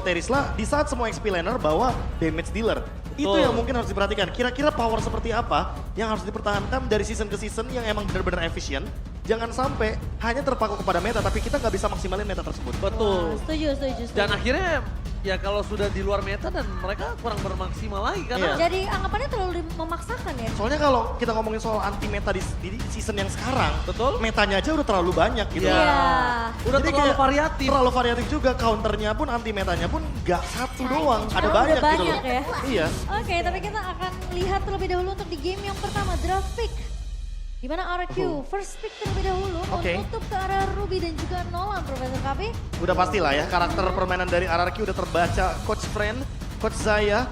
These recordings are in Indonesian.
Terisla di saat semua XP laner bawa damage dealer. Itu yang mungkin harus diperhatikan. Kira-kira power seperti apa yang harus dipertahankan dari season ke season yang emang benar-benar efisien. Jangan sampai hanya terpaku kepada meta, tapi kita nggak bisa maksimalin meta tersebut. Betul. Setuju. Dan akhirnya ya kalau sudah di luar meta dan mereka kurang bermaksimal lagi karena Jadi anggapannya terlalu memaksakan ya. Soalnya kalau kita ngomongin soal anti meta di season yang sekarang, Betul. metanya aja udah terlalu banyak gitu. Iya. Iya. udah terlalu variatif. Terlalu variatif juga, counternya pun anti metanya pun nggak satu doang, ada Udah banyak, gitu banyak loh. ya. Iya. Oke, tapi kita akan lihat terlebih dahulu untuk di game yang pertama, draft pick. Di mana RRQ first pick terlebih dahulu Oke. menutup ke arah Ruby dan juga Nolan, Profesor KB. Udah pastilah ya, karakter permainan dari RRQ udah terbaca. Coach Friend, Coach Zaya,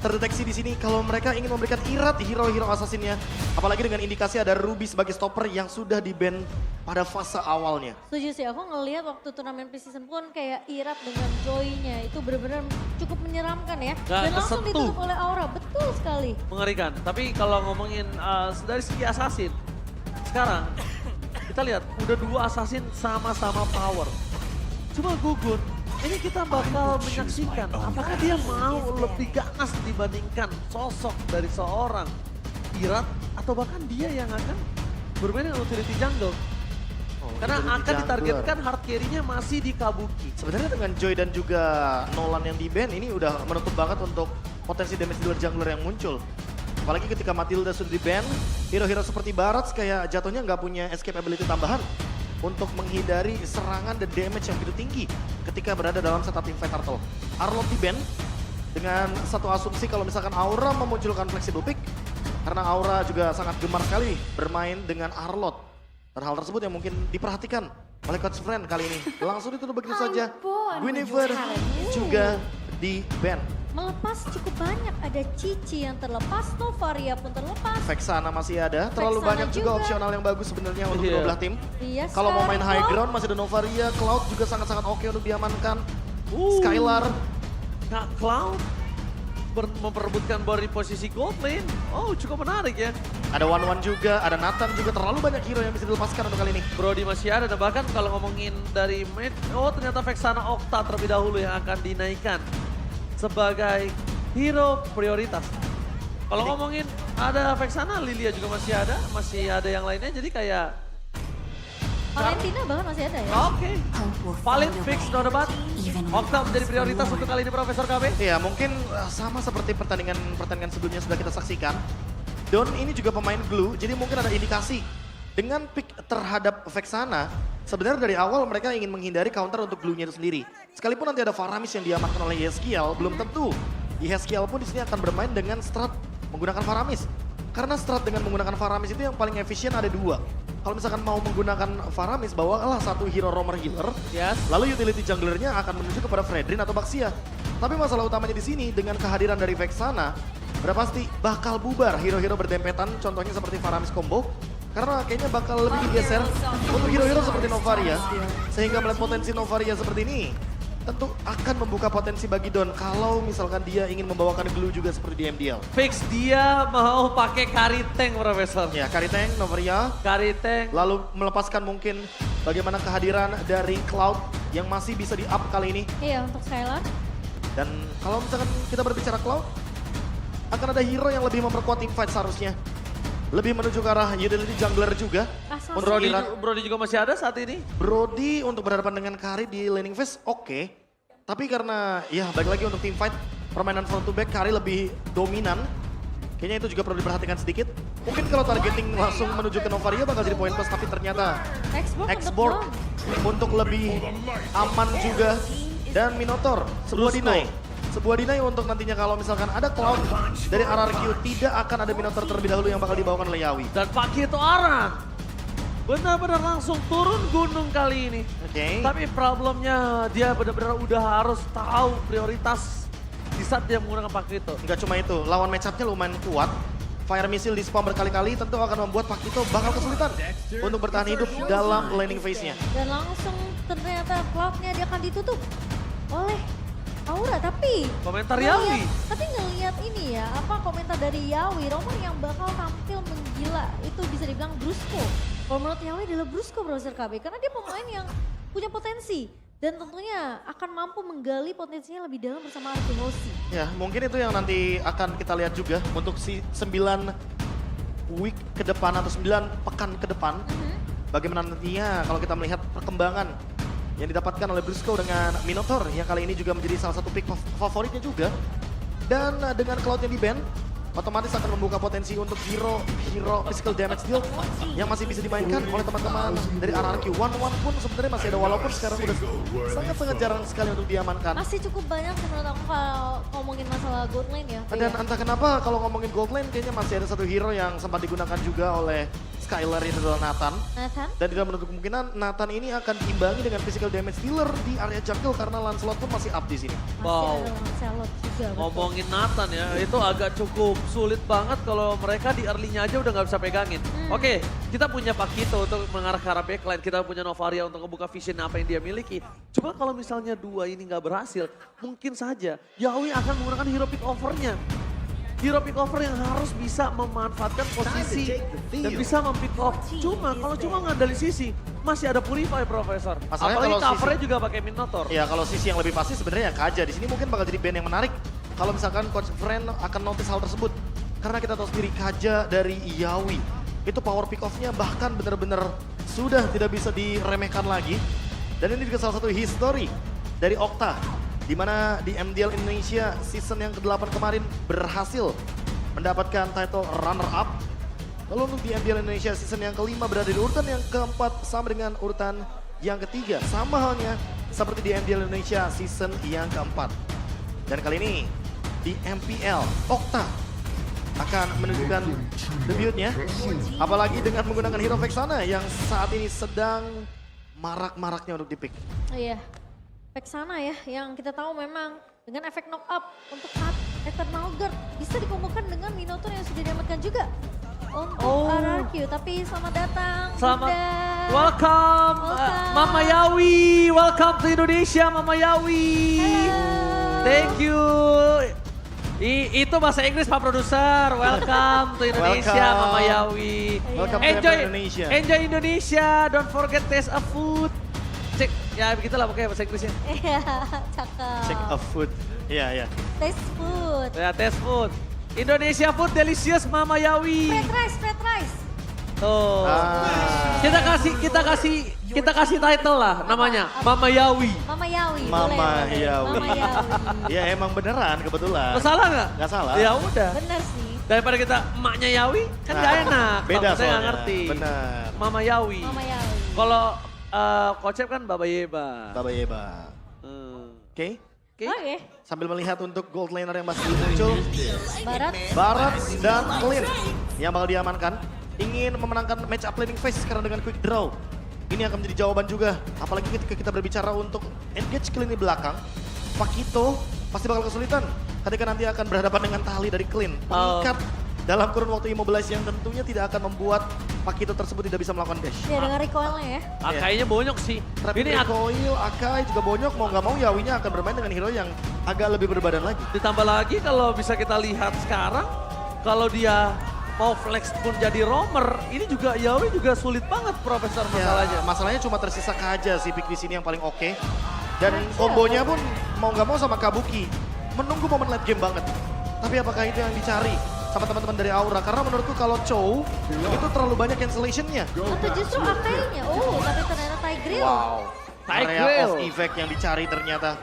terdeteksi di sini kalau mereka ingin memberikan irat hero-hero assassinnya. Apalagi dengan indikasi ada Ruby sebagai stopper yang sudah di-ban pada fase awalnya. Setuju sih, aku ngelihat waktu turnamen pre-season pun kayak Irat dengan Joy-nya itu benar-benar cukup menyeramkan ya. Nggak Dan langsung kesentuh. ditutup oleh Aura, betul sekali. mengerikan. Tapi kalau ngomongin dari segi assassin, sekarang kita lihat udah dua assassin sama-sama power. Cuma Gugun, ini kita bakal menyaksikan apakah dia mau lebih ganas dibandingkan sosok dari seorang Irat atau bahkan dia yang akan bermain dengan utility jungle. Karena Utility akan jungler. ditargetkan hard carry-nya masih di Kabuki. Sebenarnya dengan Joy dan juga Nolan yang di-ban ini udah menutup banget untuk potensi damage di luar jungler yang muncul. Apalagi ketika Matilda sudah di-ban, hero-hero seperti Barats kayak jatuhnya nggak punya escape ability tambahan untuk menghindari serangan dan damage yang begitu tinggi ketika berada dalam setup teamfight turtle. Arlott di-ban dengan satu asumsi kalau misalkan Aura memunculkan flexible pick, karena Aura juga sangat gemar sekali bermain dengan Arlott. Dan hal tersebut yang mungkin diperhatikan oleh Coach Friend kali ini. Langsung ditutup begitu saja. Guinevere juga di-ban. Melepas cukup banyak, ada Cici yang terlepas, Novaria pun terlepas. Vexana masih ada, terlalu Vexana banyak juga juga. opsional yang bagus sebenarnya untuk Iya. kedua belah tim. Iya, Kalau mau main high Cloud. ground masih ada Novaria, Cloud juga sangat-sangat oke untuk diamankan. Skylar, Nah, Cloud memperebutkan body posisi gold lane. Oh, cukup menarik ya. ada One juga, ada Nathan juga, terlalu banyak hero yang bisa dilepaskan untuk kali ini. Brody masih ada dan bahkan kalau ngomongin dari mid, oh ternyata Vexana Octa terlebih dahulu yang akan dinaikkan sebagai hero prioritas. Kalau ngomongin ada Vexana, Lilia juga masih ada yang lainnya jadi kayak Valentina bahkan masih ada ya. oke. Valid fix no debat. Octa menjadi prioritas untuk kali ini Profesor KB. Iya, mungkin sama seperti pertandingan sebelumnya sudah kita saksikan. Don ini juga pemain glue, jadi mungkin ada indikasi. Dengan pick terhadap Vexana, sebenarnya dari awal mereka ingin menghindari counter untuk glue-nya itu sendiri. Sekalipun nanti ada Faramis yang diamankan oleh Yeskiel, belum tentu. Yeskiel pun di sini akan bermain dengan strat menggunakan Faramis. Karena strat dengan menggunakan Faramis itu yang paling efisien ada dua. Kalau misalkan mau menggunakan Faramis, bawalah satu hero roamer healer. Yes. Lalu utility junglernya akan menuju kepada Fredrin atau Baxia. Tapi masalah utamanya di sini dengan kehadiran dari Vexana, udah pasti bakal bubar hero-hero berdempetan, contohnya seperti Faramis combo. Karena kayaknya bakal lebih digeser untuk hero-hero seperti Novaria. Sehingga melihat potensi Novaria seperti ini, tentu akan membuka potensi bagi Don kalau misalkan dia ingin membawakan glue juga seperti di MDL. Fix dia mau pakai carry tank Profesor. Ya, Kariteng, Novaria, Carry tank. lalu melepaskan mungkin bagaimana kehadiran dari Cloud yang masih bisa di-up kali ini. Iya, untuk Skylar. Dan kalau misalkan kita berbicara Cloud, akan ada hero yang lebih memperkuat teamfight seharusnya. Lebih menuju ke arah utility jungler juga. Asal Untuk Brody, Irat. Brody juga masih ada saat ini. Brody untuk berhadapan dengan Kari di laning phase oke. Tapi karena ya balik lagi untuk teamfight, permainan front to back Kari lebih dominan. Kayaknya itu juga perlu diperhatikan sedikit. Mungkin kalau targeting langsung menuju ke Novaria bakal jadi poin plus, tapi ternyata Export untuk lebih aman juga. Dan Minotaur, sebuah Lusco. deny. Sebuah deny untuk nantinya kalau misalkan ada Cloud dari RRQ, tidak akan ada Minotaur terlebih dahulu yang bakal dibawakan oleh Yawi. Dan Pakito Aran benar-benar langsung turun gunung kali ini. Oke. Tapi problemnya dia benar-benar udah harus tahu prioritas di saat dia menggunakan Pakito. Nggak cuma itu, lawan match-up-nya lumayan kuat. Fire missile di spam berkali-kali tentu akan membuat Pakito bakal kesulitan untuk bertahan hidup dalam laning phase-nya. Dan langsung ternyata Cloud-nya dia akan ditutup oleh Aura, tapi Komentar ngeliat- Yawi. Tapi ngelihat ini ya, apa komentar dari Yawi, Romer yang bakal tampil menggila itu bisa dibilang Brusco. Kalau menurut Yawi adalah Brusco Browser KB karena dia pemain yang punya potensi. Dan tentunya akan mampu menggali potensinya lebih dalam bersama Arki Hoshi. Ya, mungkin itu yang nanti akan kita lihat juga untuk si 9 week ke depan atau 9 pekan ke depan. Bagaimana nantinya kalau kita melihat perkembangan yang didapatkan oleh Briscoe dengan Minotaur yang kali ini juga menjadi salah satu pick favoritnya juga. Dan dengan Cloud yang di-ban, otomatis akan membuka potensi untuk hero physical damage deal yang masih bisa dimainkan oleh teman-teman dari RRQ. One pun sebenarnya masih ada, walaupun sekarang udah sangat jarang sekali untuk diamankan. Masih cukup banyak sih menurut aku kalau ngomongin masalah gold lane ya. Dan entah kenapa kalau ngomongin gold lane kayaknya masih ada satu hero yang sempat digunakan juga oleh Skylar, itu adalah Nathan. Dan tidak menutup kemungkinan Nathan ini akan diimbangi dengan physical damage dealer di area jungle karena Lancelot pun masih up di sini. Wow. Masih ada Lancelot juga. Ngomongin Nathan ya, itu agak cukup sulit banget kalau mereka di early-nya aja udah nggak bisa pegangin. Oke, kita punya Pakito untuk mengarah ke arah backline, kita punya Novaria untuk membuka vision apa yang dia miliki. Cuma kalau misalnya dua ini nggak berhasil, mungkin saja Yawi akan menggunakan hero pick over-nya. Hero pick over yang harus bisa memanfaatkan posisi dan bisa mempick off. Cuma kalau cuma ngandalin sisi, masih ada Purify Profesor. Masalahnya Apalagi kalau covernya juga pakai Minotaur. Ya kalau sisi yang lebih pasti sebenarnya Kaja. Di sini mungkin bakal jadi band yang menarik. Kalau misalkan Coach Friend akan notice hal tersebut. Karena kita tahu sendiri Kaja dari Yawi. Itu power pick off-nya bahkan benar-benar sudah tidak bisa diremehkan lagi. Dan ini juga salah satu history dari Okta. Di mana di MDL Indonesia season yang ke-8 kemarin berhasil mendapatkan title runner up. Lalu untuk di MDL Indonesia season yang ke-5 berada di urutan yang ke-4 sama dengan urutan yang ke-3. Sama halnya seperti di MDL Indonesia season yang ke-4. Dan kali ini di MPL Okta akan menunjukkan debutnya. Apalagi dengan menggunakan hero Vexana yang saat ini sedang marak-maraknya untuk dipick. Iya. Vexana ya, yang kita tahu memang dengan efek knock up untuk saat Eternal Guard bisa dikumpulkan dengan Minotaur yang sudah diamankan juga untuk RRQ. Tapi selamat datang. Selamat, Bunda. welcome, Mama Yawi, welcome to Indonesia Mama Yawi. Halo. Thank you. Itu bahasa Inggris Pak Produser, welcome to Indonesia Welcome. Mama Yawi. Welcome to Indonesia. Enjoy Indonesia, don't forget taste of food. Cek, ya begitulah pokoknya bahasa Inggrisnya. Iya, cakep. Check of food. Iya, iya. Taste food. Ya, taste food. Indonesia food delicious Mama Yawi. Fried rice. Tuh. Ah. Kita kasih title lah namanya Mama Yawi. Mama Yawi. Mama boleh. Yawi. Mama Yawi. Ya emang beneran kebetulan. Salah nggak? Nggak salah. Ya udah. Bener sih. Daripada kita emaknya Yawi kan nggak Nah, enak. beda Kalau saya nggak soalnya. ngerti. Benar. Mama Yawi. Mama Yawi. Kalau konsep kan Baba Yeba. Baba Yeba. Oke. Oke. Oke. Sambil melihat untuk gold laner yang masih muncul. Barat. Barat dan Clean yang bakal diamankan. Ingin memenangkan match up laning phase sekarang dengan quick draw. Ini akan menjadi jawaban juga. Apalagi ketika kita berbicara untuk engage Clean di belakang. Pakito pasti bakal kesulitan ketika nanti akan berhadapan dengan Tali dari Clean. Mengikat dalam kurun waktu immobilize yang tentunya tidak akan membuat Pakito tersebut tidak bisa melakukan dash. Ya dengan recoilnya ya. Kayaknya bonyok sih. Trap Ini recoil, Akai juga bonyok, mau nggak mau Yawinya akan bermain dengan hero yang agak lebih berbadan lagi. ditambah lagi kalau bisa kita lihat sekarang, kalau dia mau flex pun jadi roamer, ini juga Yawi juga sulit banget Profesor masalahnya. Ya, masalahnya cuma tersisa Kaja sih pick di sini yang paling oke. Dan kombonya pun mau nggak mau sama Kabuki. Menunggu momen late game banget. Tapi apakah itu yang dicari sama teman-teman dari Aura? Karena menurutku kalau Chow itu terlalu banyak cancellation-nya. Atau justru Akainya. Oh, tapi ternyata Tigreal. Area Tigreal. of effect yang dicari ternyata.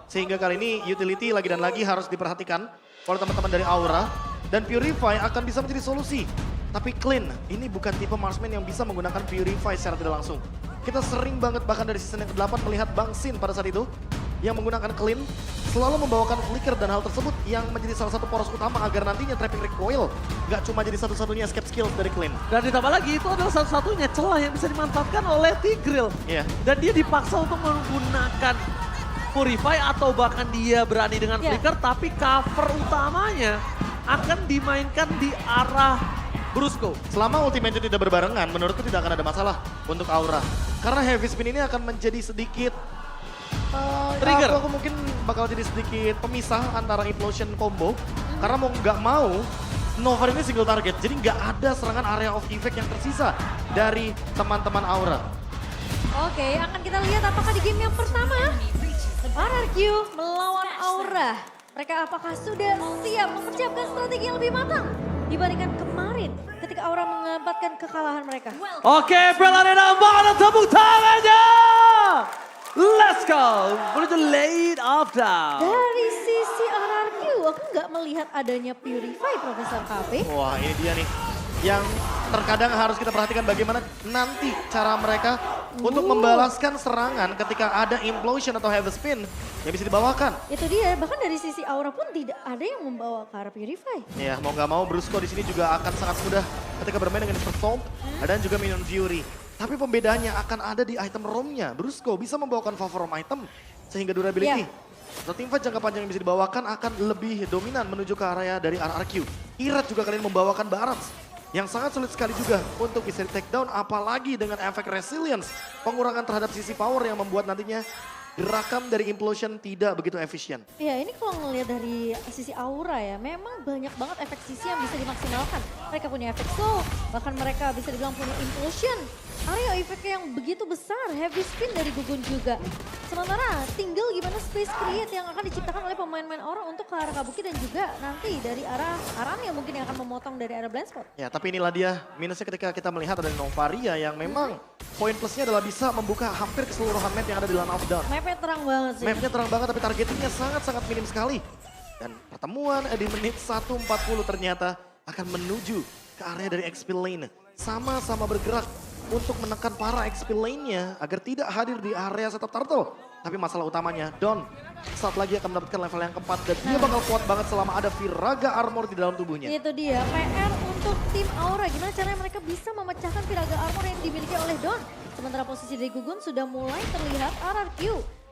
Sehingga kali ini utility lagi dan lagi harus diperhatikan oleh teman-teman dari Aura. Dan Purify akan bisa menjadi solusi. Tapi Clean, ini bukan tipe marksman yang bisa menggunakan Purify secara tidak langsung. Kita sering banget bahkan dari season yang ke-8 melihat Bang Sin pada saat itu. Yang menggunakan Clean selalu membawakan flicker dan hal tersebut yang menjadi salah satu poros utama agar nantinya trapping recoil nggak cuma jadi satu-satunya escape skills dari Clean. Dan ditambah lagi itu adalah satu-satunya celah yang bisa dimanfaatkan oleh Tigreal. Iya. Dan dia dipaksa untuk menggunakan Purify atau bahkan dia berani dengan Iya. flicker, tapi cover utamanya akan dimainkan di arah Brusco. Selama ultimate tidak berbarengan, menurutku tidak akan ada masalah untuk Aura. Karena heavy spin ini akan menjadi sedikit Trigger. aku mungkin bakal jadi sedikit pemisah antara implosion combo. Karena mau nggak mau, Nova ini single target. Jadi nggak ada serangan area of effect yang tersisa dari teman-teman Aura. Oke, akan kita lihat apakah di game yang pertama RRQ melawan Aura. Mereka apakah sudah siap mempersiapkan strategi yang lebih matang dibandingkan kemarin ketika Aura mengabatkan kekalahan mereka. Oke, Bell Arena mana tepuk tangannya? Let's go menuju late of down. Dari sisi RRQ, aku nggak melihat adanya Purify Profesor KB. Wah ini dia nih. Yang terkadang harus kita perhatikan bagaimana nanti cara mereka untuk membalaskan serangan ketika ada implosion atau heavy spin yang bisa dibawakan. Itu dia, bahkan dari sisi Aura pun tidak ada yang membawa ke arah Purify. Ya mau nggak mau Brusco di sini juga akan sangat mudah ketika bermain dengan Perform dan juga Minion Fury. Tapi pembedaannya akan ada di item roamnya. Brusco bisa membawakan favor roam item sehingga durability. Atau teamfight jangka panjang yang bisa dibawakan akan lebih dominan menuju ke area dari RRQ. Irat juga kalian membawakan Barats yang sangat sulit sekali juga untuk bisa di take down, apalagi dengan efek resilience, pengurangan terhadap sisi power yang membuat nantinya gerakan dari implosion tidak begitu efisien. Ya ini kalau ngelihat dari sisi Aura ya, memang banyak banget efek sisi yang bisa dimaksimalkan. Mereka punya efek slow, bahkan mereka bisa dibilang punya implosion. Area efeknya yang begitu besar, heavy spin dari Gugun juga. Sementara tinggal gimana space create yang akan diciptakan oleh pemain-pemain Aura untuk ke arah Kabuki dan juga nanti dari arah Aranya mungkin yang akan memotong dari arah blind spot. Ya tapi inilah dia minusnya ketika kita melihat ada Novaria yang memang poin plusnya adalah bisa membuka hampir keseluruhan map yang ada di Land of Dawn. Mapnya terang banget sih. Mapnya terang banget tapi targetingnya sangat-sangat minim sekali. Dan pertemuan di menit 1.40 ternyata akan menuju ke area dari XP lane. Sama-sama bergerak untuk menekan para XP lane-nya agar tidak hadir di area setup turtle. Tapi masalah utamanya Don saat lagi akan mendapatkan level yang keempat dan dia bakal kuat banget selama ada Viraga Armor di dalam tubuhnya. Itu dia, PR untuk tim Aura. Gimana caranya mereka bisa memecahkan Viraga Armor yang dimiliki oleh Don. Sementara posisi dari Gugun sudah mulai terlihat RRQ.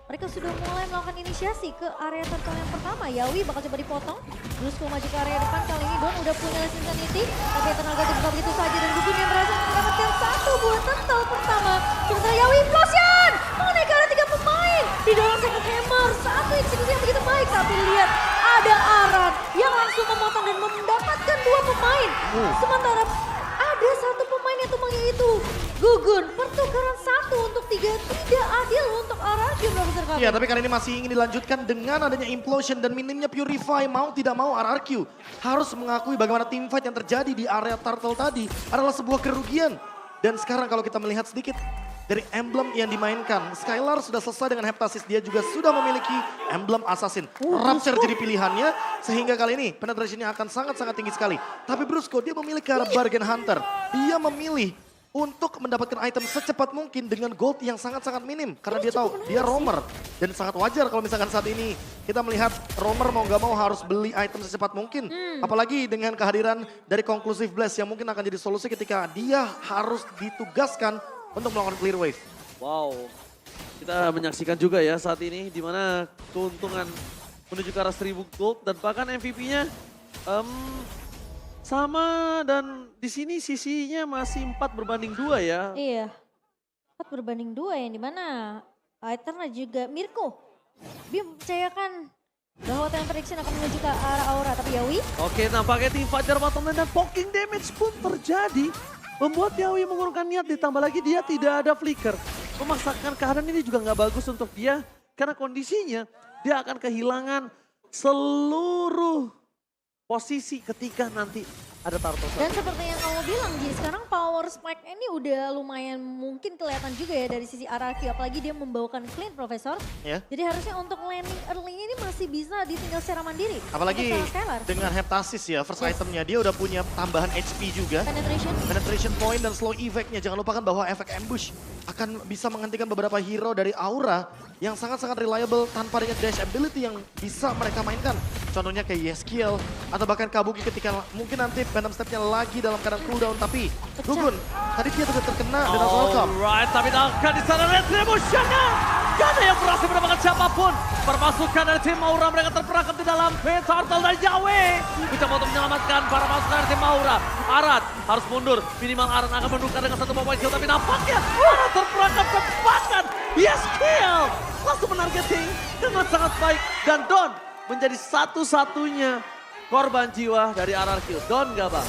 Mereka sudah mulai melakukan inisiasi ke area turtle yang pertama. Yawi bakal coba dipotong. Brusco maju ke area depan. Kali ini Don udah punya Less Insanity. Tapi tenaga dibuka begitu saja. Dan Gugun yang berhasil mendapatkan satu buah turtle pertama. Sementara Yawi implosion! Mengenai ke arah 3 pemain. Didorong Second Hammer. Satu eksekusi yang begitu baik. Tapi lihat ada Aran yang langsung memotong dan mendapatkan 2 pemain. Sementara ada satu pemain yang tumbangnya itu Gugun. Pertukaran 1 untuk 3 tidak adil untuk RRQ Profesor KB. Ya tapi kali ini masih ingin dilanjutkan dengan adanya implosion dan minimnya Purify. Mau tidak mau RRQ harus mengakui bagaimana teamfight yang terjadi di area turtle tadi adalah sebuah kerugian. Dan sekarang kalau kita melihat sedikit dari emblem yang dimainkan, Skylar sudah selesai dengan Heptasis. Dia juga sudah memiliki emblem Assassin. Rapture jadi pilihannya sehingga kali ini penetrationnya akan sangat-sangat tinggi sekali. Tapi Brusco dia memilih ke arah Bargain Hunter. Dia memilih untuk mendapatkan item secepat mungkin dengan gold yang sangat-sangat minim. Karena dia tahu dia roamer. Dan sangat wajar kalau misalkan saat ini kita melihat roamer mau gak mau harus beli item secepat mungkin. Apalagi dengan kehadiran dari Conclusive Blast yang mungkin akan jadi solusi ketika dia harus ditugaskan untuk melakukan clear wave. Wow, kita menyaksikan juga ya saat ini di mana keuntungan menuju ke arah 1000 gold dan bahkan MVP-nya sama dan di sini sisinya masih 4/2 ya. Iya, 4/2 yang dimana Eterna juga Mirko. Dia mempercayakan bahwa time prediction akan menuju ke arah Aura. Tapi Yawi Oke, nampaknya tim Fajar bottom lane dan poking damage pun terjadi. Membuat Yawi mengurungkan niat, ditambah lagi dia tidak ada flicker. Memaksakan keadaan ini juga nggak bagus untuk dia. Karena kondisinya dia akan kehilangan seluruh posisi ketika nanti ada turtle. dan seperti yang kamu bilang Ji, sekarang power spike ini udah lumayan mungkin kelihatan juga ya dari sisi RRQ. Apalagi dia membawakan clean Profesor. Ya. Jadi harusnya untuk landing early ini masih bisa ditinggal secara mandiri. Apalagi Untuk Skylar. dengan Heptasis ya, first itemnya dia udah punya tambahan HP juga. Penetration point dan slow effect-nya. Jangan lupakan bahwa efek ambush akan bisa menghentikan beberapa hero dari Aura yang sangat-sangat reliable tanpa dengan dash ability yang bisa mereka mainkan. Contohnya kayak Yeskiel atau bahkan Kabuki ketika mungkin nanti Venom Step-nya lagi dalam keadaan cooldown. Tapi Gugun, tadi dia juga terkena dengan welcome. Alright, tapi akan di sana retribution-nya. Gak ada yang berhasil mendapatkan siapapun. Permasukan dari tim Aura, mereka terperangkap di dalam Turtle dari Yawe. Mencoba untuk menyelamatkan para pasukan dari tim Aura. Arat harus mundur, minimal Arat akan menukar dengan satu poin kill. Tapi nampaknya Arat terperangkap cepatkan. Yes, kill. Langsung menargeting dengan sangat baik. Dan Don menjadi satu-satunya korban jiwa dari RRQ. Don gak bang?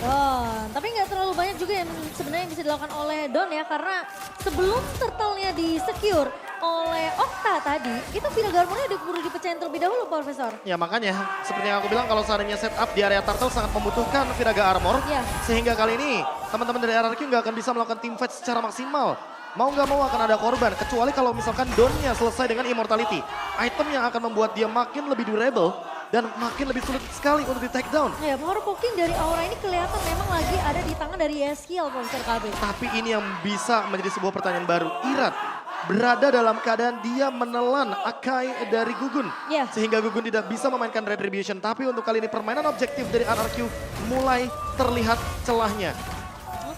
Oh, tapi nggak terlalu banyak juga yang sebenarnya bisa dilakukan oleh Don ya. Karena sebelum turtle-nya di-secure oleh Okta tadi, itu Villaga Armor-nya udah keburu dipecahin terlebih dahulu, Profesor. Ya makanya, seperti yang aku bilang kalau seandainya setup di area turtle sangat membutuhkan Villaga Armor. Iya. Sehingga kali ini teman-teman dari RRQ nggak akan bisa melakukan team fight secara maksimal. Mau nggak mau akan ada korban, kecuali kalau misalkan Donnya selesai dengan Immortality. Item yang akan membuat dia makin lebih durable dan makin lebih sulit sekali untuk di take down. Ya, power poking dari Aura ini kelihatan memang lagi ada di tangan dari Yeskiel, Profesor KB. Tapi ini yang bisa menjadi sebuah pertanyaan baru. Irat berada dalam keadaan dia menelan Akai dari Gugun. Ya. Sehingga Gugun tidak bisa memainkan Retribution. Tapi untuk kali ini permainan objektif dari RRQ mulai terlihat celahnya.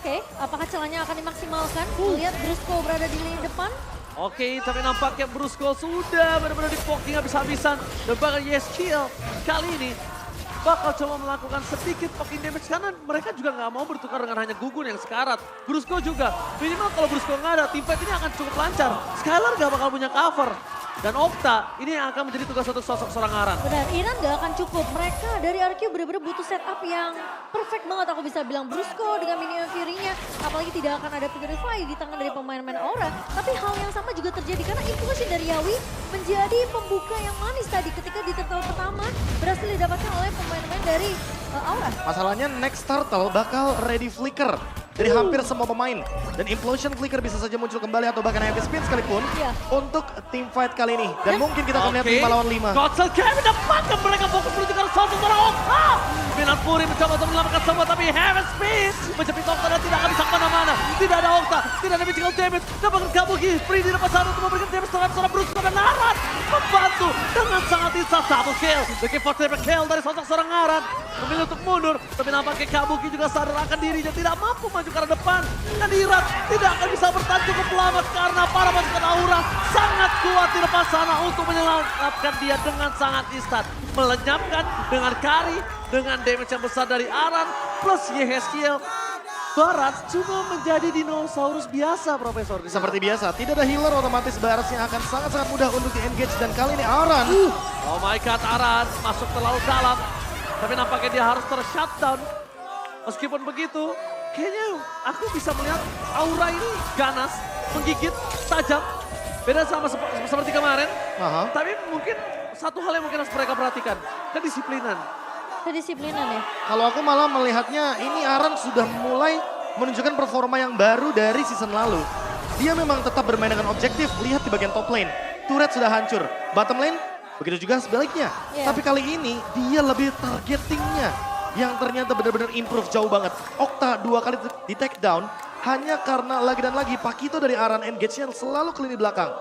Oke, apakah celahnya akan dimaksimalkan? Lihat Brusco berada di lini depan. Oke, tapi nampaknya Brusco sudah benar-benar di-poking habis-habisan. Dan bahkan Yeskiel kali ini bakal coba melakukan sedikit poking damage. Karena mereka juga nggak mau bertukar dengan hanya Gugun yang sekarat. Brusco juga, minimal kalau Brusco nggak ada, team fight ini akan cukup lancar. Skylar nggak bakal punya cover. Dan Okta ini yang akan menjadi tugas untuk sosok seorang Aran. Benar, Iran gak akan cukup. Mereka dari RQ benar-benar butuh setup yang perfect banget. Aku bisa bilang Brusco dengan minion Fury-nya. Apalagi tidak akan ada Purify di tangan dari pemain-pemain Aura. Tapi hal yang sama juga terjadi karena inclusion dari Yawi menjadi pembuka yang manis tadi. Ketika di turtle pertama berhasil didapatkan oleh pemain-pemain dari Aura. Masalahnya next turtle bakal ready flicker dari hampir semua pemain. Dan implosion flicker bisa saja muncul kembali atau bahkan heavy spin sekalipun Iya. untuk team fight kali ini. Dan mungkin kita akan lihat 5 lawan 5. Godsel Kevin mendapatkan mereka fokus menuju ke sosok seorang Okta. Minan Puri mencoba untuk menyelamatkan semua tapi Heaven Speed menjepit Okta dan tidak akan bisa kemana-mana. Tidak ada Okta, tidak ada magical damage. Dapatkan Kabuki, Free di depan sana untuk memberikan damage terhadap seorang Brusco dan Aran. Membantu dengan sangat instan double kill. Looking for triple kill dari sosok seorang Aran. Memilih untuk mundur, tapi nampaknya Kabuki juga sadar akan dirinya tidak mampu maju ke arah depan. Dan Irat tidak akan bisa bertahan cukup lama karena para pasukan Aura sangat kuat di depan sana untuk menyelamatkan dia dengan sangat instan. Melenyapkan dengan Kari, dengan damage yang besar dari Aran, plus Yeskiel. Barat cuma menjadi dinosaurus biasa, Profesor. Seperti biasa, tidak ada healer, otomatis Baras yang akan sangat-sangat mudah untuk di-engage. Dan kali ini Aran. Oh my god, Aran masuk terlalu dalam. Tapi nampaknya dia harus ter-shutdown. Meskipun begitu, kayaknya aku bisa melihat Aura ini ganas, menggigit, tajam. Beda sama seperti kemarin. Aha. Tapi mungkin satu hal yang mungkin harus mereka perhatikan, kedisiplinan. Kedisiplinan ya. Kalau aku malah melihatnya ini Aran sudah mulai menunjukkan performa yang baru dari season lalu. Dia memang tetap bermain dengan objektif, lihat di bagian top lane. Turret sudah hancur, bottom lane begitu juga sebaliknya. Yeah. Tapi kali ini dia lebih targetingnya yang ternyata benar-benar improve jauh banget. Okta 2 kali di take down hanya karena lagi dan lagi Pakito dari Aran engage-nya selalu ke lini belakang.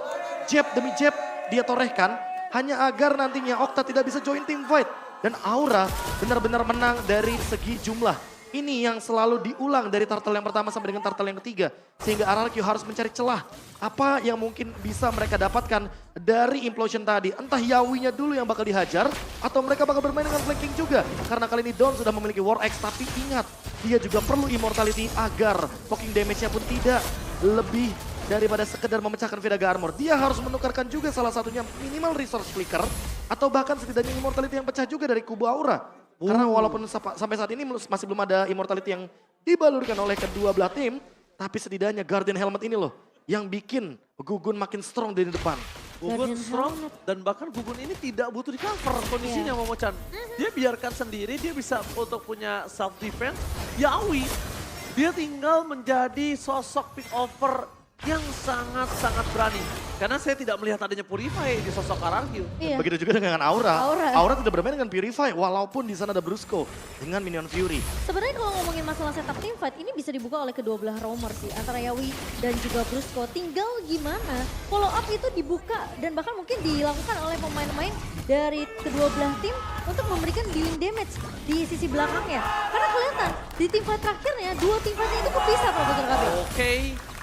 Jab demi jab dia torehkan hanya agar nantinya Okta tidak bisa join team fight. Dan Aura benar-benar menang dari segi jumlah. Ini yang selalu diulang dari turtle yang pertama sampai dengan turtle yang ketiga. Sehingga RRQ harus mencari celah. Apa yang mungkin bisa mereka dapatkan dari implosion tadi. Entah Yawinya dulu yang bakal dihajar. Atau mereka bakal bermain dengan flanking juga. Karena kali ini Dawn sudah memiliki War Axe. Tapi ingat, dia juga perlu immortality agar poking damage-nya pun tidak lebih daripada sekedar memecahkan Villaga Armor. Dia harus menukarkan juga salah satunya minimal resource flicker. Atau bahkan setidaknya immortality yang pecah juga dari kubu Aura. Karena walaupun sampai saat ini masih belum ada immortality yang dibalurkan oleh kedua belah tim. Tapi setidaknya Guardian Helmet ini loh yang bikin Gugun makin strong dari depan. Gugun Guardian strong Helmet. dan bahkan Gugun ini tidak butuh di cover kondisinya Momo-chan. Dia biarkan sendiri, dia bisa untuk punya self defense. Yawi, dia tinggal menjadi sosok pick over yang sangat-sangat berani. Karena saya tidak melihat adanya Purify di sosok RRQ. Iya. Begitu juga dengan Aura. Aura. Aura tidak bermain dengan Purify walaupun di sana ada Brusco dengan Minion Fury. Sebenarnya kalau ngomongin masalah setup team fight, ini bisa dibuka oleh kedua belah roamer sih. Antara Yawi dan juga Brusco. Tinggal gimana follow up itu dibuka dan bahkan mungkin dilakukan oleh pemain-pemain dari kedua belah tim untuk memberikan dealing damage di sisi belakangnya. Karena kelihatan di team fight terakhirnya, dua team fightnya itu kepisah Profesor KB. Oke,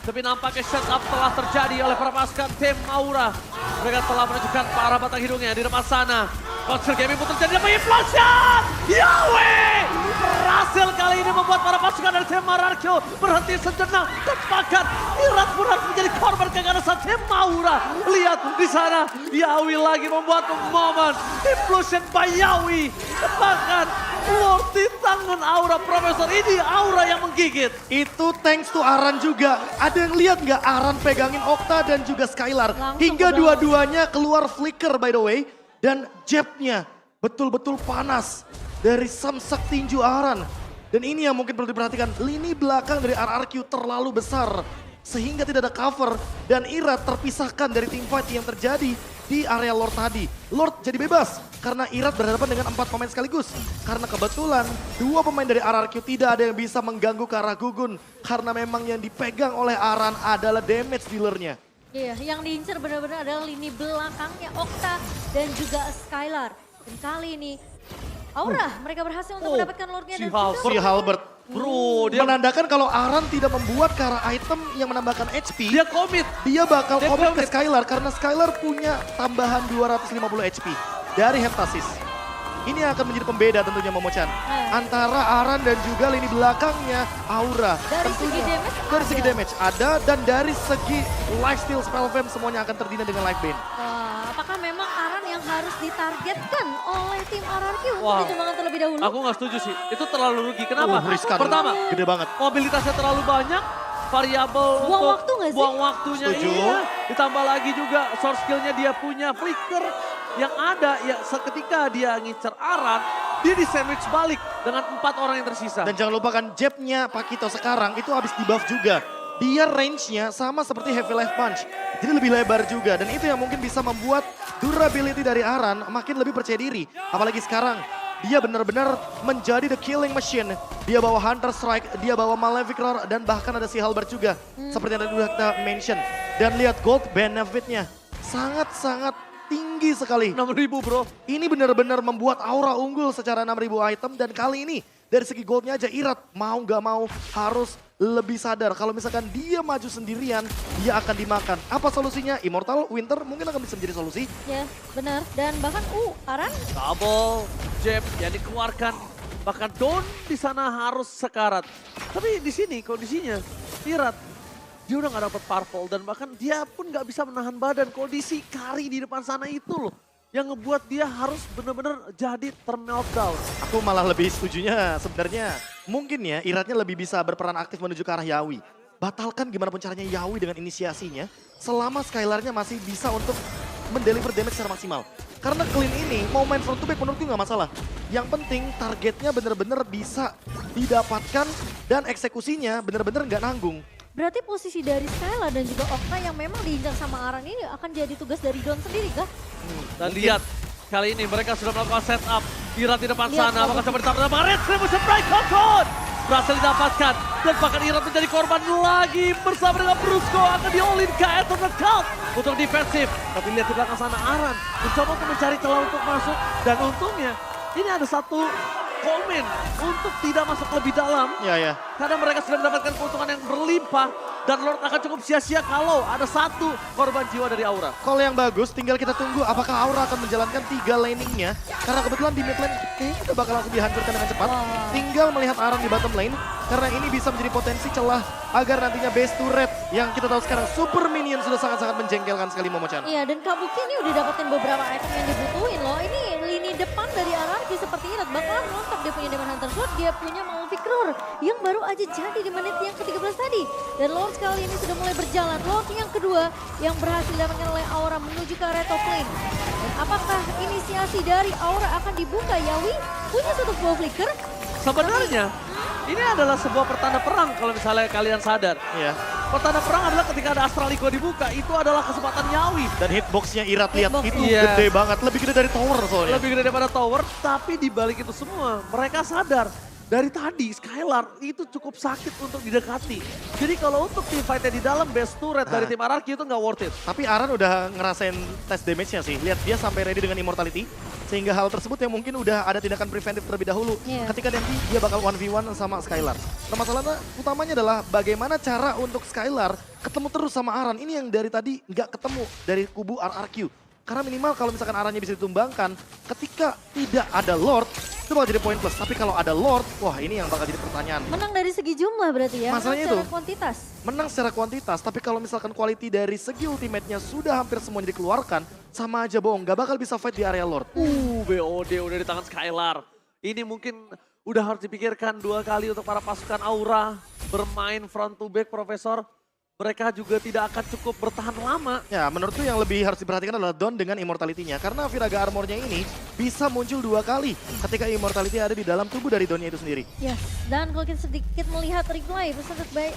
tapi nampaknya setup telah terjadi oleh para pasukan tim Aura. Mereka telah menunjukkan para batang hidungnya di depan sana. Konser gaming pun terjadi dapat implosion! Yahweh! Berhasil kali ini membuat para pasukan dari tim RRQ berhenti sejenak. Dan bahkan Irat pun harus menjadi korban keganasan tim Aura. Lihat di sana, Yawi lagi membuat momen. Implosion by Yawi. Dan bahkan Lord di tangan Aura Profesor ini Aura yang menggigit. Itu thanks to Aran juga. Ada yang lihat nggak Aran pegangin Okta dan juga Skylar. Langsung Hingga ke belakang. dua-duanya keluar flicker by the way. Dan jabnya betul-betul panas dari samsak tinju Aran. Dan ini yang mungkin perlu diperhatikan. Lini belakang dari RRQ terlalu besar. Sehingga tidak ada cover dan Irat terpisahkan dari team fight yang terjadi di area Lord tadi. Lord jadi bebas karena Irat berhadapan dengan 4 pemain sekaligus. Karena kebetulan 2 pemain dari RRQ tidak ada yang bisa mengganggu ke arah Gugun. Karena memang yang dipegang oleh Aran adalah damage dealernya. Iya, yang diincar benar-benar adalah lini belakangnya Okta dan juga Skylar. Dan kali ini Aura, mereka berhasil untuk mendapatkan Lordnya si dan juga Si Halbert Bro, dia menandakan kalau Aran tidak membuat ke arah item yang menambahkan HP. dia komit. Dia bakal Dia komit ke komit. Skylar karena Skylar punya tambahan 250 HP dari Heptasis. Ini akan menjadi pembeda tentunya Momochan. Antara Aran dan juga lini belakangnya Aura. Dari Tentunya segi damage dari segi ada. damage ada dan dari segi lifesteal spell fam semuanya akan terdina dengan life bane. Wah, apakah memang Aran yang harus ditargetkan oleh tim RRQ untuk Wow. ditumbangkan terlebih dahulu? Aku nggak setuju sih. Itu terlalu rugi. Kenapa? Riskan. Pertama, Gede banget. mobilitasnya terlalu banyak. Variabel Buang untuk waktu nggak sih? buang waktunya. Setuju. Iya. Ditambah lagi juga source skillnya dia punya flicker. Yang ada ya seketika dia ngincer Aran, dia di sandwich balik dengan 4 orang yang tersisa. Dan jangan lupakan jabnya Pakito sekarang itu habis di buff juga. Dia range-nya sama seperti Heavy Life Punch. Jadi lebih lebar juga dan itu yang mungkin bisa membuat durability dari Aran makin lebih percaya diri. Apalagi sekarang dia benar-benar menjadi the killing machine. Dia bawa Hunter Strike, dia bawa Malefic Roar dan bahkan ada si Halberd juga. Seperti yang tadi udah kita mention. Dan lihat gold benefitnya sangat-sangat tinggi sekali. 6.000 bro. Ini benar-benar membuat Aura unggul secara 6.000 item dan kali ini dari segi goldnya aja Irat mau gak mau harus lebih sadar. Kalau misalkan dia maju sendirian, dia akan dimakan. Apa solusinya? Immortal Winter mungkin akan bisa menjadi solusi. Ya, benar. Dan bahkan Aran Double jab yang dikeluarkan. Bahkan Don di sana harus sekarat. Tapi di sini kondisinya Irat dia udah gak dapet parpol dan bahkan dia pun gak bisa menahan badan. Kondisi Kari di depan sana itu loh yang ngebuat dia harus benar-benar jadi termeltdown. Aku malah lebih setujunya sebenarnya mungkin ya Iratnya lebih bisa berperan aktif menuju ke arah Yawi. Batalkan gimana pun caranya Yawi dengan inisiasinya selama Skylarnya masih bisa untuk mendeliver damage secara maksimal. Karena clean ini mau main front to back menurutku nggak masalah. Yang penting targetnya benar-benar bisa didapatkan dan eksekusinya benar-benar nggak nanggung. berarti posisi dari Skylar dan juga Okta yang memang diincar sama Aran ini akan jadi tugas dari Don sendiri kah? Dan lihat kali ini mereka sudah melakukan setup. Irat di depan Lihat, sana. Apakah coba ditambah Red Revolution Break Kokon. Berhasil didapatkan. Dan bahkan Irat menjadi korban lagi bersama dengan Brusco. Akan di-all-in ke Eternal Cult untuk defensif. Tapi lihat di belakang sana Aran mencoba untuk mencari celah untuk masuk. Dan untungnya ini ada satu komen untuk tidak masuk lebih dalam. Ya. Karena mereka sudah mendapatkan keuntungan yang berlimpah. Dan Lord akan cukup sia-sia kalau ada satu korban jiwa dari Aura. Call yang bagus, tinggal kita tunggu apakah Aura akan menjalankan 3 laningnya. Karena kebetulan di mid lane kayaknya udah bakal langsung dihancurkan dengan cepat. Wah. Tinggal melihat Aran di bottom lane. Karena ini bisa menjadi potensi celah agar nantinya base turret yang kita tahu sekarang super minion sudah sangat-sangat menjengkelkan sekali Momochan. Iya, dan Kabuki ini udah dapetin beberapa item yang dibutuhin loh. Ini lini depan dari RRQ sepertinya bakalan rontok. Dia punya Demon Hunter Sword, dia punya Malefic Roar yang baru aja jadi di menit yang ke-13 tadi. Dan Lord kali ini sudah mulai berjalan. Lord yang kedua yang berhasil didapatkan oleh Aura menuju ke area top lane. Dan apakah inisiasi dari Aura akan dibuka? Yawi punya satu buah flicker. Sebenarnya ini adalah sebuah pertanda perang kalau misalnya kalian sadar. Iya. Pertanda perang adalah ketika ada Astraligo dibuka, itu adalah kesempatan Yawi. Dan hitboxnya Irat lihat Hitbox, itu iya. gede banget, lebih gede dari tower soalnya. Lebih gede daripada tower, tapi di balik itu semua mereka sadar. Dari tadi Skylar itu cukup sakit untuk didekati. Jadi kalau untuk team fight-nya di dalam base turret dari tim RRQ itu nggak worth it. Tapi Aran udah ngerasain tes damage-nya sih. Lihat dia sampai ready dengan immortality. Sehingga hal tersebut yang mungkin udah ada tindakan preventif terlebih dahulu. Iya. Ketika nanti dia bakal 1v1 sama Skylar. Nah masalahnya utamanya adalah bagaimana cara untuk Skylar ketemu terus sama Aran. Ini yang dari tadi nggak ketemu dari kubu RRQ. Karena minimal kalau misalkan Arannya bisa ditumbangkan, ketika tidak ada Lord, itu bakal jadi poin plus. Tapi kalau ada Lord, wah ini yang bakal jadi pertanyaan. Menang dari segi jumlah berarti ya, Masalahnya menang secara itu. kuantitas. Menang secara kuantitas, tapi kalau misalkan quality dari segi ultimate-nya sudah hampir semuanya dikeluarkan, sama aja bohong, gak bakal bisa fight di area Lord. BOD udah di tangan Skylar. Ini mungkin udah harus dipikirkan 2 kali untuk para pasukan Aura. Bermain front to back, Profesor. Mereka juga tidak akan cukup bertahan lama. Ya, menurutku yang lebih harus diperhatikan adalah Dawn dengan immortality-nya. Karena Viraga Armor-nya ini bisa muncul 2 kali ketika immortality ada di dalam tubuh dari Dawn-nya itu sendiri. Yes, dan kalau kita sedikit melihat replay presented by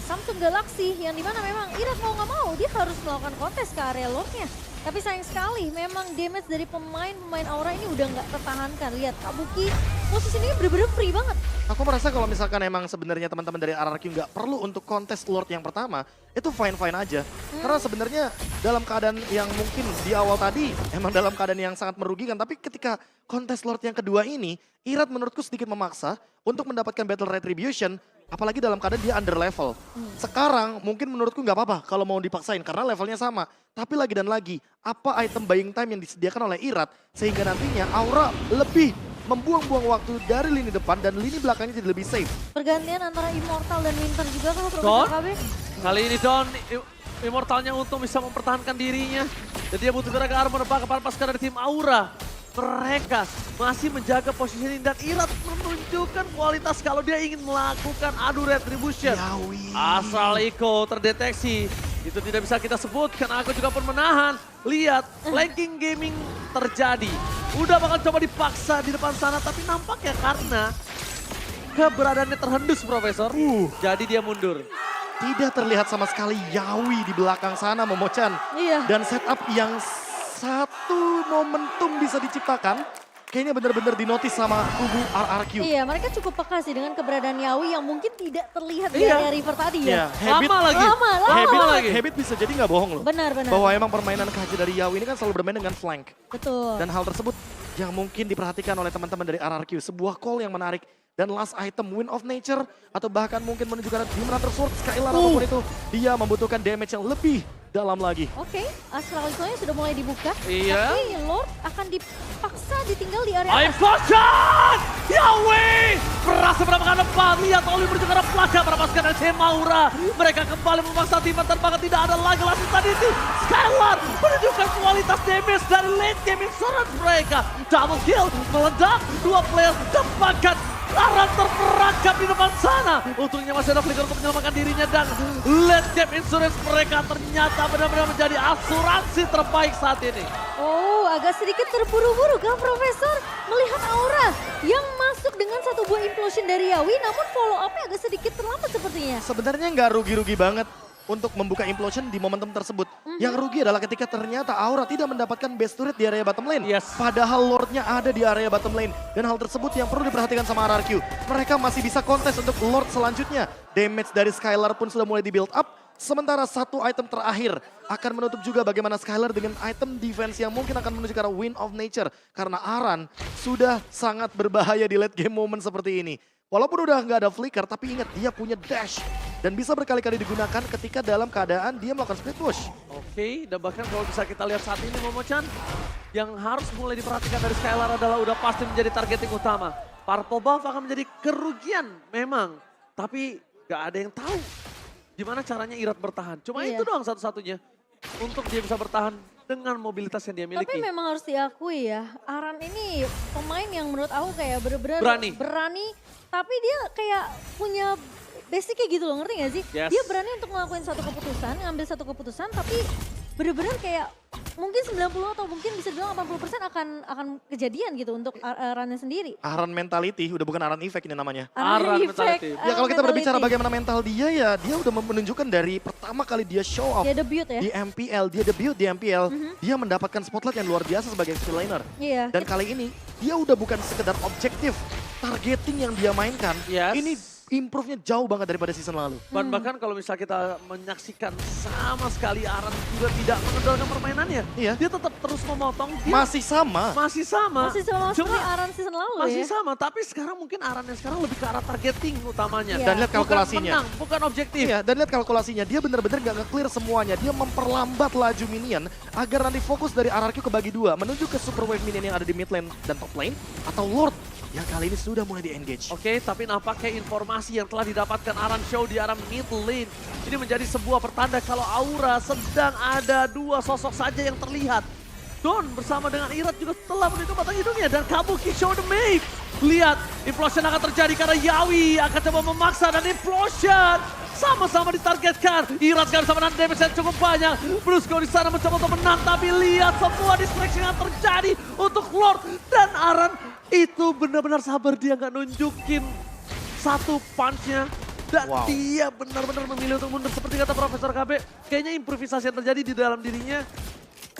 Samsung Galaxy yang dimana memang Irat mau nggak mau dia harus melakukan kontes ke area lord-nya. Tapi sayang sekali memang damage dari pemain Aura ini udah nggak tertahankan. Lihat Kabuki posisinya bener-bener free banget. Aku merasa kalau misalkan emang sebenarnya teman-teman dari RRQ nggak perlu untuk kontes Lord yang pertama, itu fine-fine aja. Karena sebenarnya dalam keadaan yang mungkin di awal tadi emang dalam keadaan yang sangat merugikan. Tapi ketika kontes Lord yang kedua ini, Irat menurutku sedikit memaksa untuk mendapatkan Battle Retribution. Apalagi dalam keadaan dia under level. Sekarang mungkin menurutku nggak apa-apa kalau mau dipaksain karena levelnya sama. Tapi lagi dan lagi, apa item buying time yang disediakan oleh Irat sehingga nantinya Aura lebih membuang-buang waktu dari lini depan dan lini belakangnya jadi lebih safe. Pergantian antara Immortal dan Winter juga kalau Dawn? Profesor KB. Kali ini Dawn, Immortalnya untuk bisa mempertahankan dirinya. Dan dia butuh Viraga Armor para pasukan dari tim Aura. Mereka masih menjaga positioning dan Irat menunjukkan kualitas kalau dia ingin melakukan adu retribution. Yawi. Asal Iko terdeteksi, itu tidak bisa kita sebut karena aku juga pun menahan. Lihat, flanking gaming terjadi. Udah bakal coba dipaksa di depan sana tapi nampaknya karena keberadaannya terhendus Profesor. Jadi dia mundur. Tidak terlihat sama sekali Yawi di belakang sana Momochan. Iya. Dan setup yang satu momentum bisa diciptakan, kayaknya benar-benar dinotis sama kubu RRQ. Iya, mereka cukup peka sih dengan keberadaan Yawi yang mungkin tidak terlihat di Iya. area river tadi ya. Ya, habit, Lama lagi. Lama habit, lagi. habit bisa jadi nggak bohong loh. Benar. Bahwa emang permainan KJ dari Yawi ini kan selalu bermain dengan flank. Betul. Dan hal tersebut yang mungkin diperhatikan oleh teman-teman dari RRQ. Sebuah call yang menarik. Dan last item Wind of Nature atau bahkan mungkin menunjukkan Demon Hunter Sword, Skylar apapun itu. Dia membutuhkan damage yang lebih dalam lagi. Oke, Astral Rifle-nya sudah mulai dibuka. Iya. Tapi Lord akan dipaksa ditinggal di area Aim atas. Foshan! Yawi! Berasa berapa kali depan, lihat Oli menuju ke arah belakang para pasukan dari tim Aura. Mereka kembali memaksa tim bahkan tidak ada lagi langsung tadi itu. Skylar menunjukkan kualitas damage dari late game insurance mereka. Double kill, meledak, 2 player dapatkan. Aran terperangkap di depan sana. Untungnya masih ada flicker untuk menyelamatkan dirinya dan late game insurance mereka ternyata benar-benar menjadi asuransi terbaik saat ini. Oh, agak sedikit terburu-buru kan Profesor melihat Aura yang masuk dengan satu buah implosion dari Yawi, namun follow up-nya agak sedikit terlambat sepertinya. Sebenarnya nggak rugi-rugi banget untuk membuka implosion di momentum tersebut. Yang rugi adalah ketika ternyata Aura tidak mendapatkan base turret di area bottom lane. Yes. Padahal Lord-nya ada di area bottom lane. Dan hal tersebut yang perlu diperhatikan sama RRQ. Mereka masih bisa kontes untuk Lord selanjutnya. Damage dari Skylar pun sudah mulai di-build up. Sementara satu item terakhir akan menutup juga bagaimana Skylar dengan item defense yang mungkin akan menuju ke arah Wind of Nature. Karena Aran sudah sangat berbahaya di late game moment seperti ini. Walaupun udah nggak ada flicker, tapi ingat dia punya dash. Dan bisa berkali-kali digunakan ketika dalam keadaan dia melakukan split push. Oke, dan bahkan kalau bisa kita lihat saat ini Momochan, yang harus mulai diperhatikan dari Skylar adalah udah pasti menjadi targeting utama. Purple buff akan menjadi kerugian memang, tapi gak ada yang tahu gimana caranya Irat bertahan. Cuma Iya. itu doang satu-satunya untuk dia bisa bertahan dengan mobilitas yang dia miliki. Tapi memang harus diakui ya, Aran ini pemain yang menurut aku kayak bener-bener Berani. tapi dia kayak punya basicnya gitu loh, ngerti gak sih? Yes. Dia berani untuk ngelakuin satu keputusan, ngambil satu keputusan, tapi bener-bener kayak mungkin 90 atau mungkin bisa dibilang 80% akan kejadian gitu untuk Arannya sendiri. Aran mentality, udah bukan Aran effect ini namanya. Aran effect, mentality. Ya kalau kita berbicara mentality. bagaimana mental dia ya, dia udah menunjukkan dari pertama kali dia show off Dia debut ya. di MPL, dia debut di MPL, dia mendapatkan spotlight yang luar biasa sebagai skill laner. Iya. Dan kali ini dia udah bukan sekedar objektif, targeting yang dia mainkan. Yes. Ini improve-nya jauh banget daripada season lalu. Dan bahkan kalau misalnya kita menyaksikan sama sekali Aran juga tidak mengendalikan permainannya. Iya. Dia tetap terus memotong. Dia Masih sama. Masih sama seperti Cuma Aran season lalu masih ya. sama, tapi sekarang mungkin Arannya sekarang lebih ke arah targeting utamanya. Iya. Dan lihat kalkulasinya. Bukan menang, bukan objektif. Iya, dan lihat kalkulasinya, dia benar-benar gak nge-clear semuanya. Dia memperlambat laju minion agar nanti fokus dari RRQ kebagi dua, menuju ke super wave minion yang ada di mid lane dan top lane, atau Lord yang kali ini sudah mulai di-engage. Oke, tapi nampaknya informasi yang telah didapatkan Aran Show di arah mid lane ini menjadi sebuah pertanda kalau Aura sedang ada dua sosok saja yang terlihat. Don bersama dengan Irat juga telah menuju batang hidungnya dan Kabuki show the map. Lihat, implosion akan terjadi karena Yawi akan coba memaksa dan implosion sama-sama ditargetkan. Irat gak bisa menahan damage yang cukup banyak. Brusco di sana mencoba untuk menang, tapi lihat semua distraction yang terjadi untuk Lord dan Aran. Itu benar-benar sabar, dia nggak nunjukin satu punch-nya. Dan dia benar-benar memilih untuk mundur. Seperti kata Profesor KB, kayaknya improvisasi yang terjadi di dalam dirinya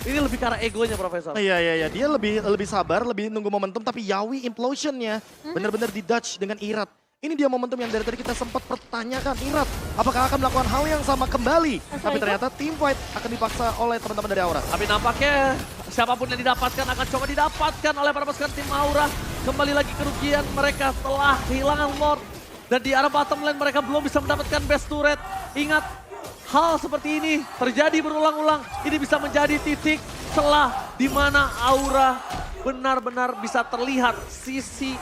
ini lebih karena egonya, Profesor. Iya. Dia lebih sabar, lebih nunggu momentum. Tapi Yawi implosionnya benar-benar di-dodge dengan Irat. Ini dia momentum yang dari tadi kita sempat pertanyakan. Irat, apakah akan melakukan hal yang sama kembali? Tapi ternyata team fight akan dipaksa oleh teman-teman dari Aura. Tapi nampaknya siapapun yang didapatkan akan coba didapatkan oleh para pasukan tim Aura. Kembali lagi kerugian mereka setelah kehilangan Lord. Dan di arah bottom lane mereka belum bisa mendapatkan best turret. Ingat, hal seperti ini terjadi berulang-ulang. Ini bisa menjadi titik celah di mana Aura benar-benar bisa terlihat sisi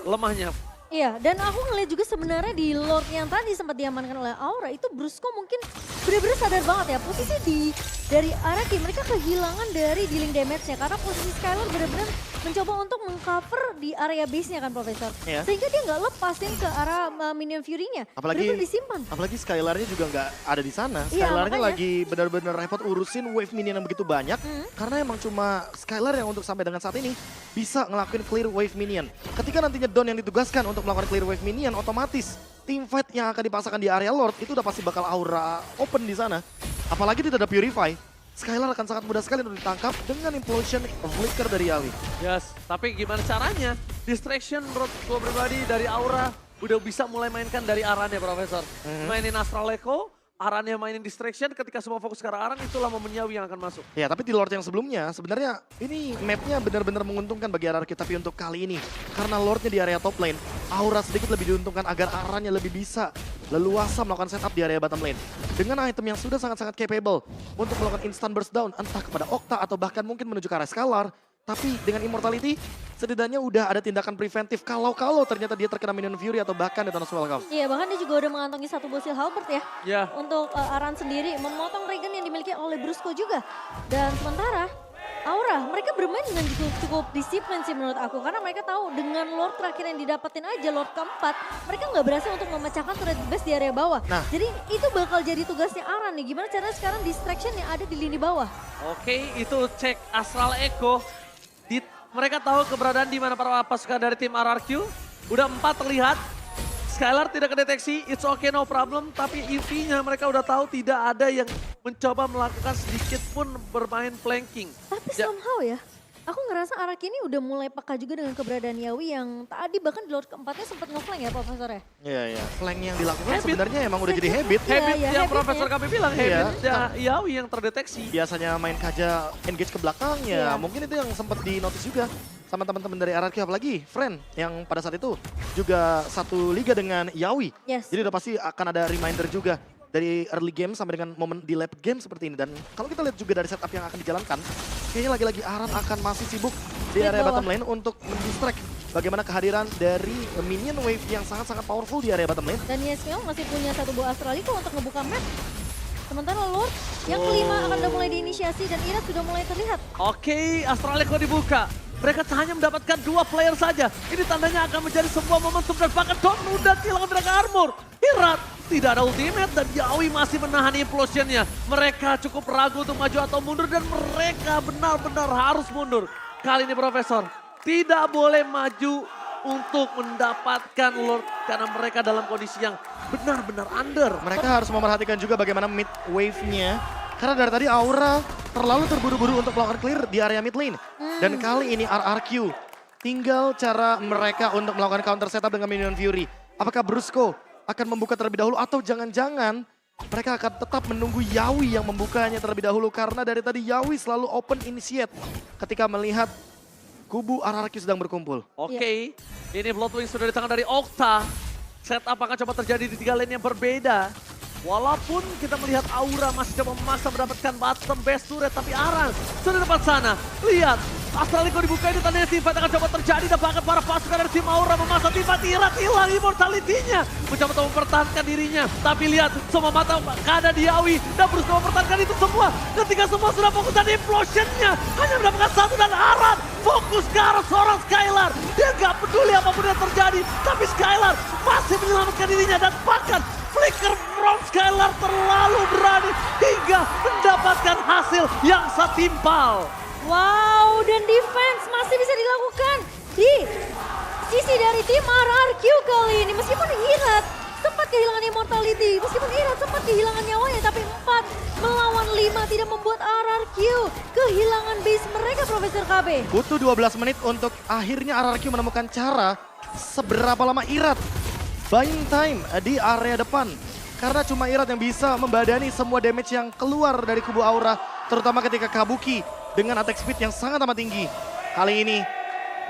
lemahnya. Iya, dan aku ngeliat juga sebenarnya di Lord yang tadi sempat diamankan oleh Aura, itu Brusco mungkin benar-benar sadar banget ya, posisi dari Araki mereka kehilangan dari dealing damage-nya, karena posisi Skylar benar-benar mencoba untuk mengcover di area base-nya kan, Profesor. Iya. Sehingga dia nggak lepasin ke arah minion Fury-nya, benar-benar disimpan. Apalagi Skylar-nya juga nggak ada di sana. Iya, Skylar-nya makanya. lagi benar-benar repot urusin wave minion yang begitu banyak. Karena emang cuma Skylar yang untuk sampai dengan saat ini bisa ngelakuin clear wave minion. Ketika nantinya Don yang ditugaskan untuk melakukan clear wave minion, otomatis team fight yang akan dipasangkan di area Lord itu udah pasti bakal Aura open di sana. Apalagi tidak ada Purify. Skylar akan sangat mudah sekali untuk ditangkap dengan implosion flicker dari Yawi. Yes, tapi gimana caranya? Distraction menurut gue pribadi dari Aura udah bisa mulai mainkan dari Aran ya, Profesor. Mainin Astral Echo, Aran yang mainin distraction, ketika semua fokus ke arah Aran itulah momen Yawi yang akan masuk. Ya, tapi di Lord yang sebelumnya sebenarnya ini mapnya benar-benar menguntungkan bagi RRQ. Tapi untuk kali ini, karena Lordnya di area top lane, Aura sedikit lebih diuntungkan agar Arannya lebih bisa leluasa melakukan setup di area bottom lane. Dengan item yang sudah sangat-sangat capable untuk melakukan instant burst down, entah kepada Okta atau bahkan mungkin menuju ke arah Scalar. Tapi dengan Immortality, setidaknya udah ada tindakan preventif kalau ternyata dia terkena Minion Fury atau bahkan Eternal Welcome. Iya, bahkan dia juga udah mengantongi satu bosil halberd ya. Ya. Untuk Aran sendiri, memotong regen yang dimiliki oleh Brusco juga. Dan sementara Aura, mereka bermain dengan cukup disiplin sih menurut aku. Karena mereka tahu dengan Lord terakhir yang didapetin aja, Lord keempat, mereka nggak berhasil untuk memecahkan turret base di area bawah. Nah. Jadi itu bakal jadi tugasnya Aran nih. Gimana caranya sekarang distraction yang ada di lini bawah. Oke, itu cek Astral Echo. Mereka tahu keberadaan di mana para pasukan dari tim RRQ. Udah 4 terlihat. Skylar tidak kedeteksi, it's okay no problem. Tapi intinya mereka udah tahu tidak ada yang mencoba melakukan sedikit pun bermain flanking. Tapi somehow ya, aku ngerasa Araki ini udah mulai peka juga dengan keberadaan Yawi yang tadi bahkan di Lord keempatnya sempat nge-flank ya Profesor ya? Iya. Flank yang dilakukan Habit. sebenarnya emang udah jadi habit. Iya, Habit iya, yang habitnya. Profesor kami bilang, Iya. habit ya Yawi yang terdeteksi. Biasanya main kaja engage ke belakang ya, Iya. mungkin itu yang sempat di notice juga sama teman-teman dari RRQ, apalagi Friend yang pada saat itu juga satu liga dengan Yawi. Yes. Jadi udah pasti akan ada reminder juga dari early game sampai dengan momen di late game seperti ini. Dan kalau kita lihat juga dari setup yang akan dijalankan, kayaknya lagi-lagi Aran akan masih sibuk di area bawah. bottom lane untuk mendistract bagaimana kehadiran dari minion wave yang sangat-sangat powerful di area bottom lane. Dan Yesmiel masih punya satu buah Astralico untuk ngebuka map. Sementara Lord yang kelima akan udah mulai diinisiasi dan Irat sudah mulai terlihat. Oke, Astral Echo dibuka. Mereka hanya mendapatkan 2 player saja. Ini tandanya akan menjadi sebuah momentum dan bahkan Don udah kehilangan tenaga armor. Irat tidak ada ultimate dan Yawi masih menahan implosionnya. Mereka cukup ragu untuk maju atau mundur dan mereka benar-benar harus mundur. Kali ini Profesor tidak boleh maju untuk mendapatkan Lord karena mereka dalam kondisi yang benar-benar under. Mereka harus memperhatikan juga bagaimana mid wave-nya. Karena dari tadi Aura terlalu terburu-buru untuk melakukan clear di area mid lane. Dan kali ini RRQ tinggal cara mereka untuk melakukan counter setup dengan Minion Fury. Apakah Brusco akan membuka terlebih dahulu atau jangan-jangan mereka akan tetap menunggu Yawi yang membukanya terlebih dahulu. Karena dari tadi Yawi selalu open initiate ketika melihat kubu RRQ sedang berkumpul. Oke, ini Bloodwing sudah di tangan dari Okta. Setup akan coba terjadi di 3 lane yang berbeda. Walaupun kita melihat Aura masih coba memaksa mendapatkan bottom base turret, tapi Aran sudah depan sana. Lihat, Astraliko dibuka ini tandanya teamfight akan coba terjadi dan bahkan para pasukan dari tim Aura memasang teamfight. Irat hilang immortality-nya. Mencoba untuk mempertahankan dirinya. Tapi lihat semua mata keadaan diawi dan berusaha mempertahankan itu semua. Ketika semua sudah fokus dan implosion-nya hanya mendapatkan satu dan Aran fokus ke arah seorang Skylar. Dia gak peduli apapun yang terjadi. Tapi Skylar masih menyelamatkan dirinya dan bahkan flicker from Skylar terlalu berani hingga mendapatkan hasil yang setimpal. Wow, dan defense masih bisa dilakukan di sisi dari tim RRQ kali ini. Meskipun Irat sempat kehilangan immortality, meskipun Irat sempat kehilangan nyawanya, tapi 4 melawan 5 tidak membuat RRQ kehilangan base mereka, Profesor KB. Butuh 12 menit untuk akhirnya RRQ menemukan cara seberapa lama Irat buying time di area depan. Karena cuma Irat yang bisa membadani semua damage yang keluar dari kubu Aura, terutama ketika Kabuki dengan attack speed yang sangat amat tinggi. Kali ini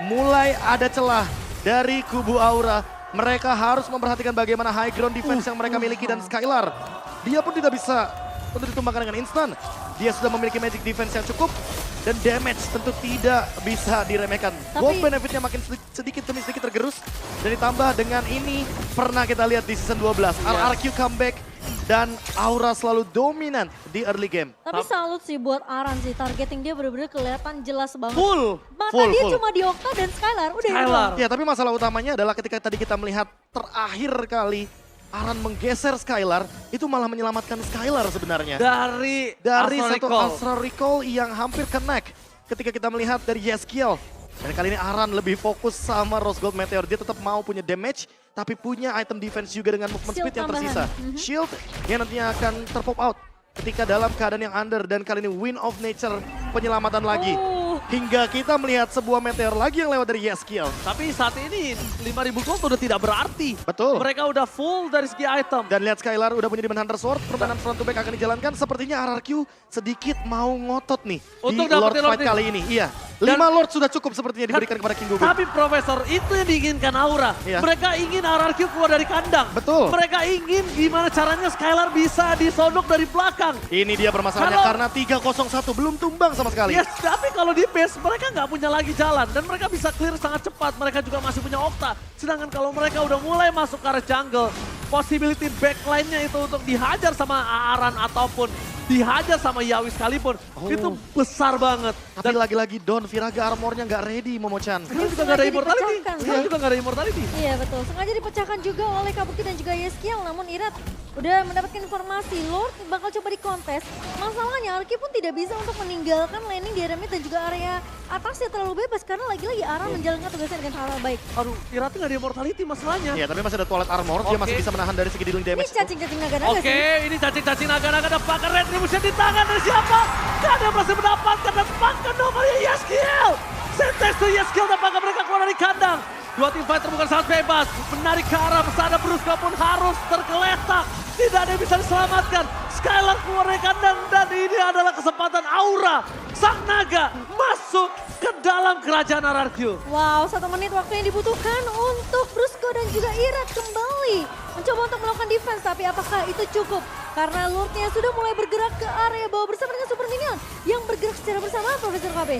mulai ada celah dari kubu Aura. Mereka harus memperhatikan bagaimana high ground defense yang mereka miliki dan Skylar. Dia pun tidak bisa untuk ditumbangkan dengan instan. Dia sudah memiliki magic defense yang cukup dan damage tentu tidak bisa diremehkan. Gold benefitnya makin sedikit demi sedikit tergerus. Dan ditambah dengan ini pernah kita lihat di season 12. RRQ comeback dan Aura selalu dominan di early game. Tapi salut sih buat Aran sih, targeting dia benar-benar kelihatan jelas banget. Full. Mata dia cuma di Okta dan Skylar, udah itu Skylar. doang. Ya tapi masalah utamanya adalah ketika tadi kita melihat terakhir kali Aran menggeser Skylar, itu malah menyelamatkan Skylar sebenarnya. Dari Satu Astral Recall yang hampir connect ketika kita melihat dari Yeskiel. Dan kali ini Aran lebih fokus sama Rose Gold Meteor. Dia tetap mau punya damage, tapi punya item defense juga dengan movement Shield speed yang tambahan. tersisa. Shield yang nantinya akan terpop out ketika dalam keadaan yang under. Dan kali ini Wind of Nature penyelamatan lagi. Hingga kita melihat sebuah meteor lagi yang lewat dari Yeskiel. Tapi saat ini 5.000 gold udah tidak berarti. Betul. Mereka udah full dari segi item. Dan lihat Skylar udah punya Demon Hunter Sword, permainan front to back akan dijalankan. Sepertinya RRQ sedikit mau ngotot nih Untuk di Lord dapetin Fight Lord kali ini. Iya, Dan- 5 Lord sudah cukup sepertinya diberikan kepada King Gugun. Tapi Profesor, itu yang diinginkan Aura. Iya. Mereka ingin RRQ keluar dari kandang. Betul. Mereka ingin gimana caranya Skylar bisa disodok dari belakang. Ini dia permasalahannya Kalau- karena 301 belum tumbang sama sekali. Yes, tapi kalau di base mereka nggak punya lagi jalan. Dan mereka bisa clear sangat cepat. Mereka juga masih punya Okta. Sedangkan kalau mereka udah mulai masuk ke arah jungle, possibility backline-nya itu untuk dihajar sama Aran ataupun dihajar sama Yawi sekalipun, itu besar banget. Tapi lagi-lagi Don Viraga armornya nggak ready Momochan. Sekarang juga nggak ada Sengaja immortality. dipecahkan. Sekarang juga nggak ada immortality. Iya betul, sengaja dipecahkan juga oleh Kabuki dan juga Yeskiel. Namun Irat udah mendapatkan informasi Lord bakal coba dikontes. Masalahnya Arki pun tidak bisa untuk meninggalkan landing di area mid dan juga area atasnya terlalu bebas. Karena lagi-lagi Aran menjalankan tugasnya dengan hal baik. Aduh, Irati nggak ada immortality masalahnya. Iya, tapi masih ada toilet armor, dia masih Oke. bisa menahan dari segi dealing Ini damage. cacing-cacing naga-naga Oke, sih. ini cacing-cacing naga-naga dan pakai retribution di tangan dari siapa? Gak ada yang berhasil mendapatkan dan pakai nomornya Yeskiel. Sentex to Yeskiel dan pakai mereka keluar dari kandang. Dua tim fighter bukan sangat bebas. Menarik ke arah Masada Bruska pun harus tergeletak. Tidak ada yang bisa diselamatkan. Skylar keluar dari kandang dan ini adalah kesempatan Aura. Sang naga masuk ke dalam kerajaan RRQ. Wow, 1 menit waktu yang dibutuhkan untuk Brusko dan juga Irat kembali mencoba untuk melakukan defense. Tapi apakah itu cukup? Karena Lordnya sudah mulai bergerak ke area bawah bersama dengan Super Minion yang bergerak secara bersamaan, Profesor KB.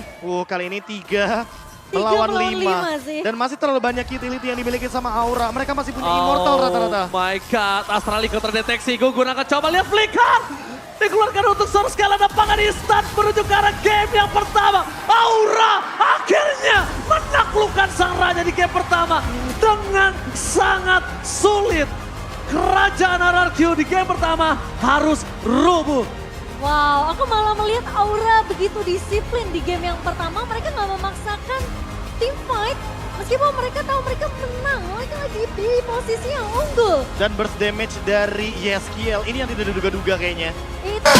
Kali ini 3 Tiga melawan melawan 5. lima sih. Dan masih terlalu banyak utility yang dimiliki sama Aura. Mereka masih punya immortal rata-rata. Oh my god, Astraliko terdeteksi. Gugun akan coba lihat flicker. Dikeluarkan untuk Source Scala dan pangan instan menuju ke arah game yang pertama. Aura akhirnya menaklukkan sang raja di game pertama dengan sangat sulit. Kerajaan RRQ di game pertama harus rubuh. Wow, aku malah melihat Aura begitu disiplin di game yang pertama. Mereka nggak memaksakan team fight. Meskipun mereka tahu mereka menang, mereka lagi di posisi yang unggul. Dan burst damage dari Yeskiel, ini yang tidak diduga-duga kayaknya. Itu